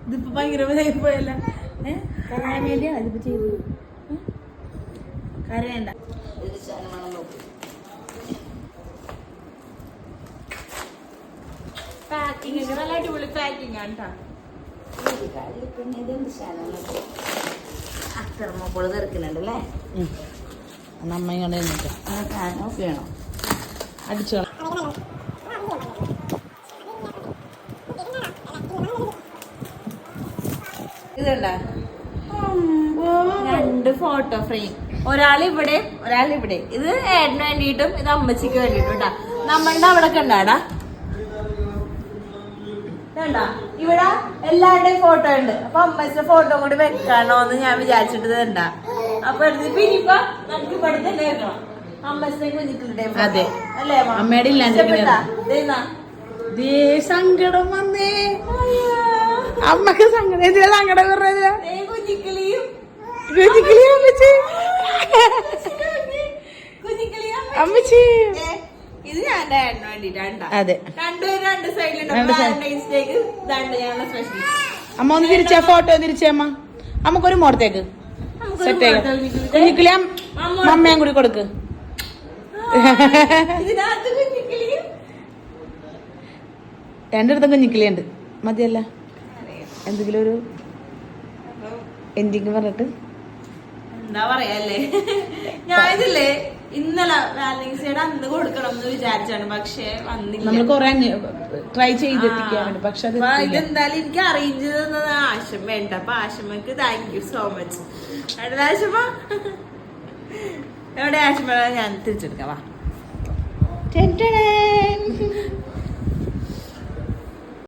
ഇതിപ്പോ ഭയങ്കര പോയല്ല. കരയാൻ വേണ്ടിയാണ് ഇതിപ്പോ ചെയ്തത്. കരയണ്ട. പാക്കിങ് നല്ല അടിപൊളി പാക്കിങ് ആണ് കേട്ടോ. തെർമോക്കോള് തെറുക്കുന്നുണ്ടല്ലേ. നമ്മ ഇങ്ങനെ വേണോ അടിച്ചോ. ഇതുണ്ട 2 ഫോട്ടോ ഫ്രെയിം, ഒരാളിവിടെ ഒരാളിവിടെ. ഇത് ഏട്ടന് വേണ്ടിയിട്ടും ഇത് അമ്മച്ചിക്ക് വേണ്ടിയിട്ടും കേട്ടാ. നമ്മളുടെ അവിടെ കണ്ടാടാ വേണ്ട, ഇവിടെ എല്ലാവരുടെയും ഫോട്ടോ ഉണ്ട്. അപ്പൊ അമ്മച്ചിന്റെ ഫോട്ടോ കൂടി വെക്കാണോ എന്ന് ഞാൻ വിചാരിച്ചിട്ട് തരണ്ട. അപ്പൊ ഇനിയിപ്പോ നമുക്ക് ഇവിടെ തന്നെ വെക്കണം അമ്മച്ചിനെ കുഞ്ഞിട്ടുണ്ട്. അതെ അല്ലേ അമ്മയുടെ സങ്കടം വന്നേ. അമ്മക്ക് സങ്കടം എന്തിനാ സങ്കടം പറഞ്ഞത്? കുഞ്ഞിക്കിളിയും അമ്മച്ചി ഇത് ഞാൻ ഡാഡിന് വേണ്ടിട്ടാണ്. അതെ രണ്ടുപേരും 2 സൈഡിലുണ്ട്. അമ്മ ഒന്ന് തിരിച്ചാ ഫോട്ടോ തിരിച്ചേ. അമ്മ നമുക്കൊരു മോടത്തേക്ക് സെറ്റ് കുഞ്ഞിക്കിളി അമ്മയും കൂടി കൊടുക്ക്. രണ്ടിടത്തും കുഞ്ഞിക്കിളിയുണ്ട്. മതിയല്ല എന്തെങ്കിലും ഒരു എൻഡിങ് പറഞ്ഞിട്ട് എന്താ പറയാല്ലേ. ഞാനിതില്ലേ ഇന്നലെ വാലൻസിയുടെ അന്ന് കൊടുക്കണം എന്ന് വിചാരിച്ചാണ്, പക്ഷെ വന്നില്ല. നമ്മൾ കൊറേ ട്രൈ ചെയ്തെത്തിക്കാറുണ്ട്, പക്ഷെ ഇതെന്തായാലും എനിക്ക് അറേഞ്ച് തന്നത് ആശം വേണ്ട. അപ്പൊ ആശമ്മക്ക് താങ്ക് യു സോ മച്ച്. അടുത്ത ആശമ്മ എവിടെ? ആശമ്മ ഞാൻ തിരിച്ചെടുക്കാം. വാ.